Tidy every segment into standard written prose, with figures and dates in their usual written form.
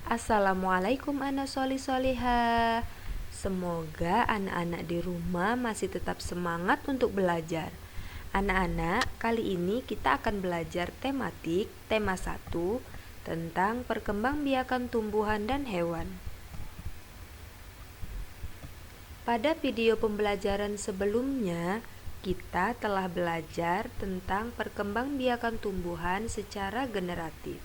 Assalamualaikum anak solih-solihah. Semoga anak-anak di rumah masih tetap semangat untuk belajar. Anak-anak, kali ini kita akan belajar tematik tema 1 tentang perkembangbiakan tumbuhan dan hewan. Pada video pembelajaran sebelumnya, kita telah belajar tentang perkembangbiakan tumbuhan secara generatif,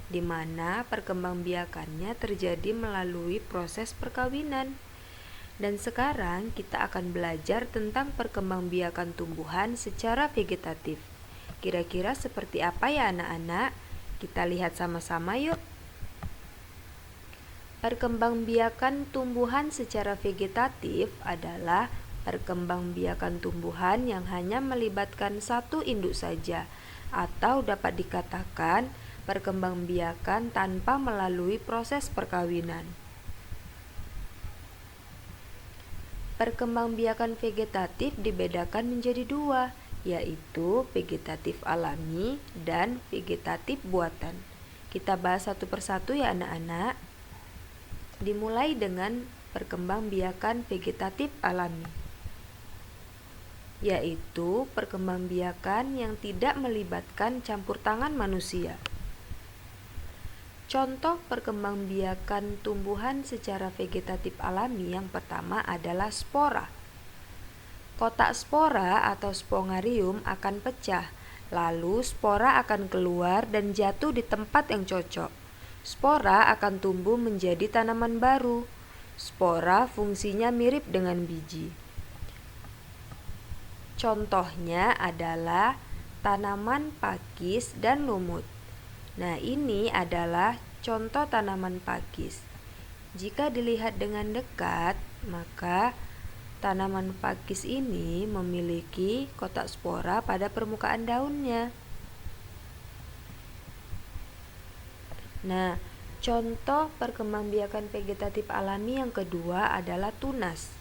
di mana perkembangbiakannya terjadi melalui proses perkawinan. Dan sekarang kita akan belajar tentang perkembangbiakan tumbuhan secara vegetatif. Kira-kira seperti apa ya anak-anak? Kita lihat sama-sama yuk. Perkembangbiakan tumbuhan secara vegetatif adalah perkembangbiakan tumbuhan yang hanya melibatkan satu induk saja, atau dapat dikatakan perkembangbiakan tanpa melalui proses perkawinan. Perkembangbiakan vegetatif dibedakan menjadi dua, yaitu vegetatif alami dan vegetatif buatan. Kita bahas satu persatu ya anak-anak. Dimulai dengan perkembangbiakan vegetatif alami, yaitu perkembangbiakan yang tidak melibatkan campur tangan manusia. Contoh perkembangbiakan tumbuhan secara vegetatif alami yang pertama adalah spora. Kotak spora atau spongarium akan pecah, lalu spora akan keluar dan jatuh di tempat yang cocok. Spora akan tumbuh menjadi tanaman baru. Spora fungsinya mirip dengan biji. Contohnya adalah tanaman pakis dan lumut. Nah, ini adalah contoh tanaman pakis. Jika dilihat dengan dekat, maka tanaman pakis ini memiliki kotak spora pada permukaan daunnya. Nah, contoh perkembangbiakan vegetatif alami yang kedua adalah tunas.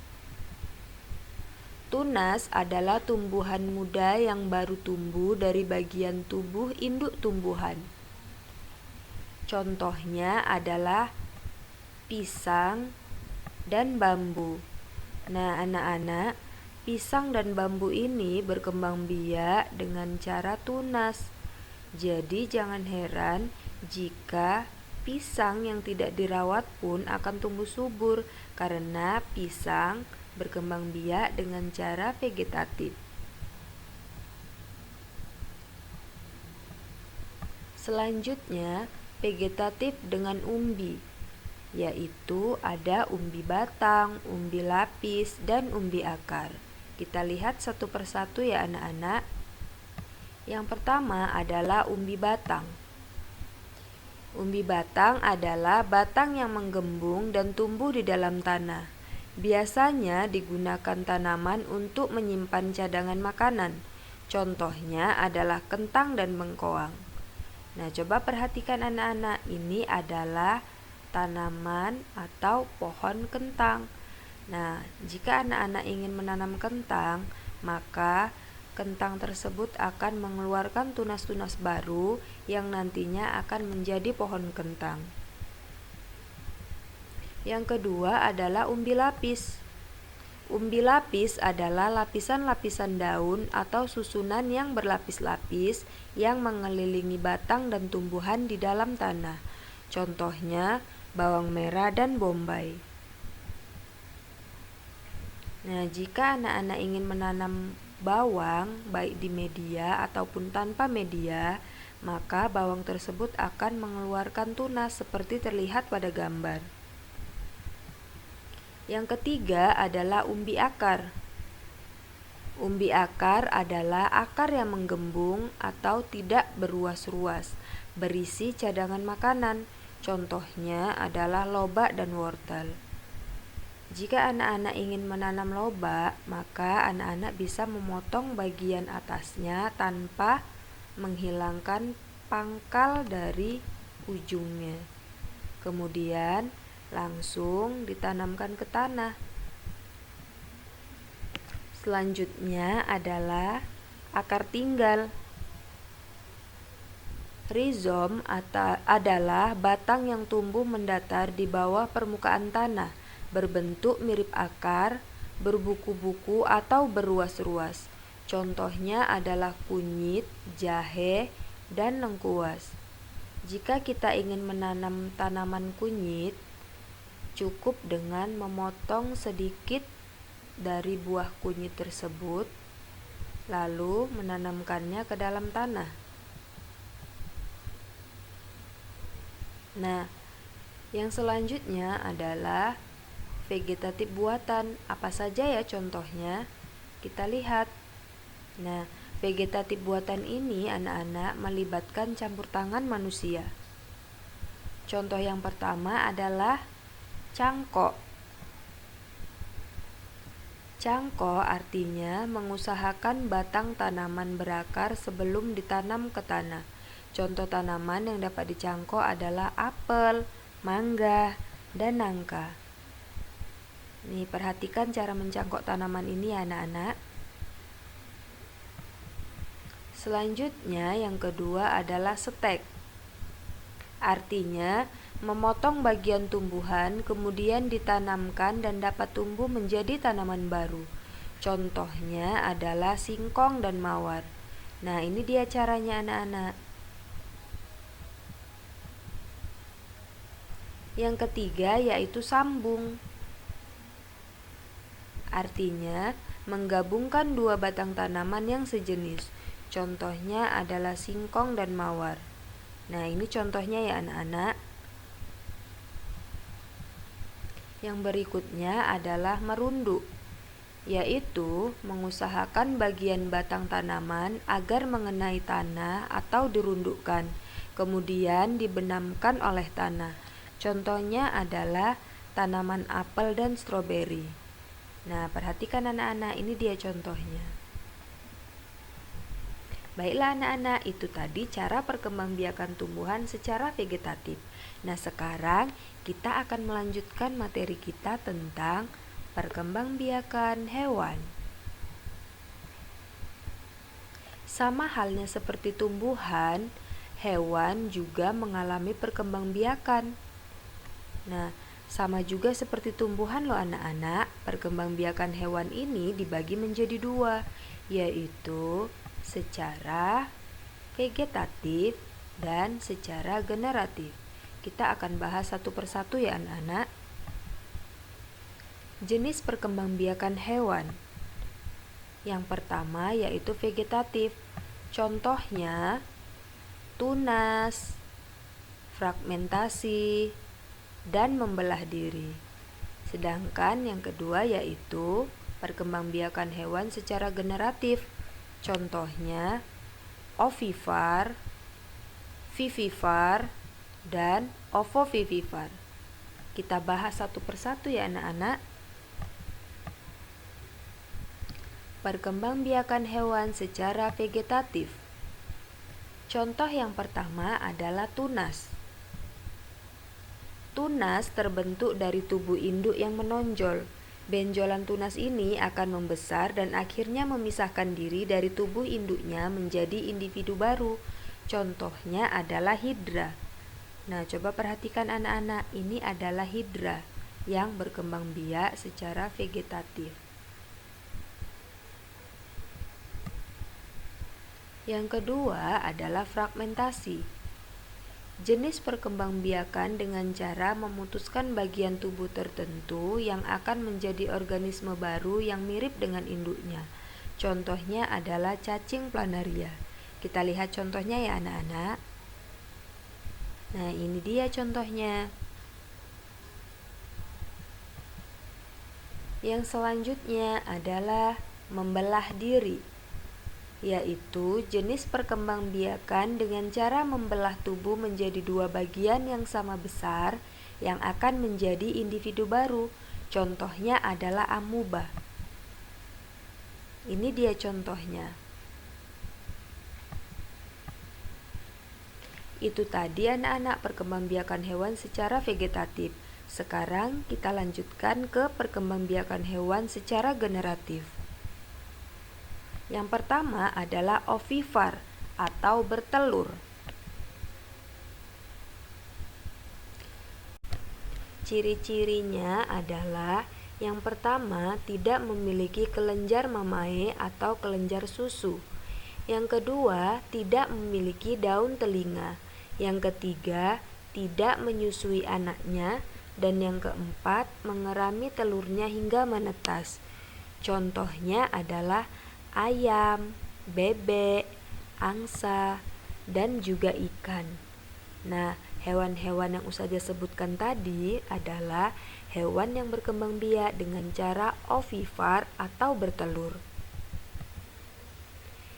Tunas adalah tumbuhan muda yang baru tumbuh dari bagian tubuh induk tumbuhan. Contohnya adalah pisang dan bambu. Nah, anak-anak, pisang dan bambu ini berkembang biak dengan cara tunas. Jadi jangan heran jika pisang yang tidak dirawat pun akan tumbuh subur, karena pisang berkembang biak dengan cara vegetatif. Selanjutnya, vegetatif dengan umbi, yaitu ada umbi batang, umbi lapis, dan umbi akar. Kita lihat satu persatu ya anak-anak. Yang pertama adalah umbi batang. Umbi batang adalah batang yang menggembung dan tumbuh di dalam tanah. Biasanya digunakan tanaman untuk menyimpan cadangan makanan. Contohnya adalah kentang dan bengkoang. Nah, coba perhatikan anak-anak, ini adalah tanaman atau pohon kentang. Nah, jika anak-anak ingin menanam kentang, maka kentang tersebut akan mengeluarkan tunas-tunas baru yang nantinya akan menjadi pohon kentang. Yang kedua adalah umbi lapis. Umbi lapis adalah lapisan-lapisan daun atau susunan yang berlapis-lapis yang mengelilingi batang dan tumbuhan di dalam tanah. Contohnya bawang merah dan bombay. Nah, jika anak-anak ingin menanam bawang baik di media ataupun tanpa media, maka bawang tersebut akan mengeluarkan tunas seperti terlihat pada gambar. Yang ketiga adalah umbi akar. Umbi akar adalah akar yang menggembung atau tidak beruas-ruas, berisi cadangan makanan. Contohnya adalah lobak dan wortel. Jika anak-anak ingin menanam lobak, maka anak-anak bisa memotong bagian atasnya tanpa menghilangkan pangkal dari ujungnya. Kemudian langsung ditanamkan ke tanah. Selanjutnya adalah akar tinggal. Rizom adalah batang yang tumbuh mendatar di bawah permukaan tanah, berbentuk mirip akar, berbuku-buku atau berruas-ruas. Contohnya adalah kunyit, jahe, dan lengkuas. Jika kita ingin menanam tanaman kunyit, cukup dengan memotong sedikit dari buah kunyit tersebut, lalu menanamkannya ke dalam tanah. Nah, yang selanjutnya adalah vegetatif buatan. Apa saja ya contohnya? Kita lihat. Nah, vegetatif buatan ini anak-anak melibatkan campur tangan manusia. Contoh yang pertama adalah cangkok. Cangkok artinya mengusahakan batang tanaman berakar sebelum ditanam ke tanah. Contoh tanaman yang dapat dicangkok adalah apel, mangga, dan nangka. Nih, perhatikan cara mencangkok tanaman ini ya anak-anak. Selanjutnya yang kedua adalah stek. Artinya memotong bagian tumbuhan kemudian ditanamkan dan dapat tumbuh menjadi tanaman baru. Contohnya adalah singkong dan mawar. Nah, ini dia caranya anak-anak. Yang ketiga yaitu sambung. Artinya menggabungkan dua batang tanaman yang sejenis. Contohnya adalah singkong dan mawar. Nah, ini contohnya ya anak-anak. Yang berikutnya adalah merunduk, yaitu mengusahakan bagian batang tanaman agar mengenai tanah atau dirundukkan, kemudian dibenamkan oleh tanah. Contohnya adalah tanaman apel dan stroberi. Nah, perhatikan anak-anak, ini dia contohnya. Baiklah anak-anak, itu tadi cara perkembangbiakan tumbuhan secara vegetatif. Nah, sekarang kita akan melanjutkan materi kita tentang perkembangbiakan hewan. Sama halnya seperti tumbuhan, hewan juga mengalami perkembangbiakan. Nah, sama juga seperti tumbuhan loh anak-anak, perkembangbiakan hewan ini dibagi menjadi dua, yaitu secara vegetatif dan secara generatif. Kita akan bahas satu persatu ya anak-anak. Jenis perkembangbiakan hewan. Yang pertama yaitu vegetatif. Contohnya tunas, fragmentasi, dan membelah diri. Sedangkan yang kedua yaitu perkembangbiakan hewan secara generatif. Contohnya ovipar, vivipar, dan ovovivipar. Kita bahas satu persatu ya anak-anak. Perkembangbiakan hewan secara vegetatif. Contoh yang pertama adalah tunas. Tunas terbentuk dari tubuh induk yang menonjol. Benjolan tunas ini akan membesar dan akhirnya memisahkan diri dari tubuh induknya menjadi individu baru. Contohnya adalah hidra. Nah, coba perhatikan anak-anak, ini adalah hidra yang berkembang biak secara vegetatif. Yang kedua adalah fragmentasi. Jenis perkembangbiakan dengan cara memutuskan bagian tubuh tertentu yang akan menjadi organisme baru yang mirip dengan induknya. Contohnya adalah cacing planaria. Kita lihat contohnya ya anak-anak. Nah, ini dia contohnya. Yang selanjutnya adalah membelah diri, yaitu jenis perkembangbiakan dengan cara membelah tubuh menjadi dua bagian yang sama besar yang akan menjadi individu baru. Contohnya adalah amuba. Ini dia contohnya. Itu tadi anak-anak perkembangbiakan hewan secara vegetatif. Sekarang kita lanjutkan ke perkembangbiakan hewan secara generatif. Yang pertama adalah ovipar atau bertelur. Ciri-cirinya adalah yang pertama, tidak memiliki kelenjar mamae atau kelenjar susu. Yang kedua, tidak memiliki daun telinga. Yang ketiga, tidak menyusui anaknya. Dan yang keempat, mengerami telurnya hingga menetas. Contohnya adalah ayam, bebek, angsa, dan juga ikan. Nah, hewan-hewan yang Ustazah sebutkan tadi adalah hewan yang berkembang biak dengan cara ovipar atau bertelur.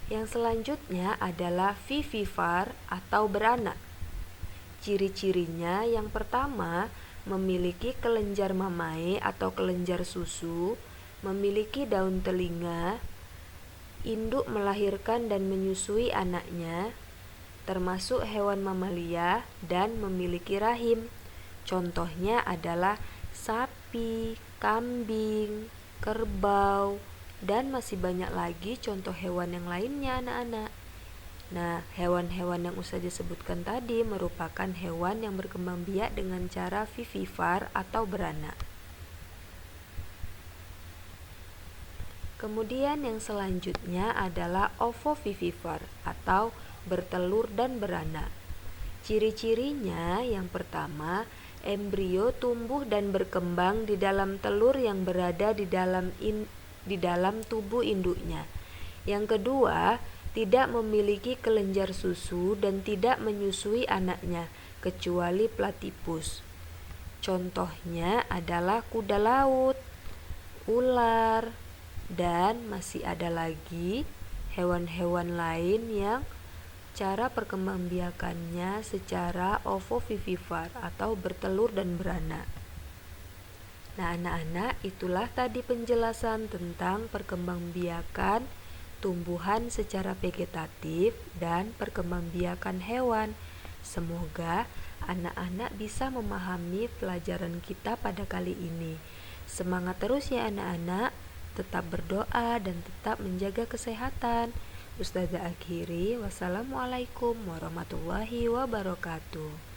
Yang selanjutnya adalah vivipar atau beranak. Ciri-cirinya yang pertama, memiliki kelenjar mamae atau kelenjar susu, memiliki daun telinga, induk melahirkan dan menyusui anaknya, termasuk hewan mamalia, dan memiliki rahim. Contohnya adalah sapi, kambing, kerbau, dan masih banyak lagi contoh hewan yang lainnya anak-anak. Nah, hewan-hewan yang Ustazah sebutkan tadi merupakan hewan yang berkembang biak dengan cara vivipar atau beranak. Kemudian yang selanjutnya adalah ovovivipar atau bertelur dan beranak. Ciri-cirinya yang pertama, embrio tumbuh dan berkembang di dalam telur yang berada di dalam tubuh induknya. Yang kedua, tidak memiliki kelenjar susu dan tidak menyusui anaknya kecuali platypus. Contohnya adalah kuda laut, ular, dan masih ada lagi hewan-hewan lain yang cara perkembangbiakannya secara ovovivipar atau bertelur dan beranak. Nah, anak-anak, itulah tadi penjelasan tentang perkembangbiakan tumbuhan secara vegetatif dan perkembangbiakan hewan. Semoga anak-anak bisa memahami pelajaran kita pada kali ini. Semangat terus ya anak-anak, tetap berdoa dan tetap menjaga kesehatan. Ustazah akhiri, wassalamualaikum warahmatullahi wabarakatuh.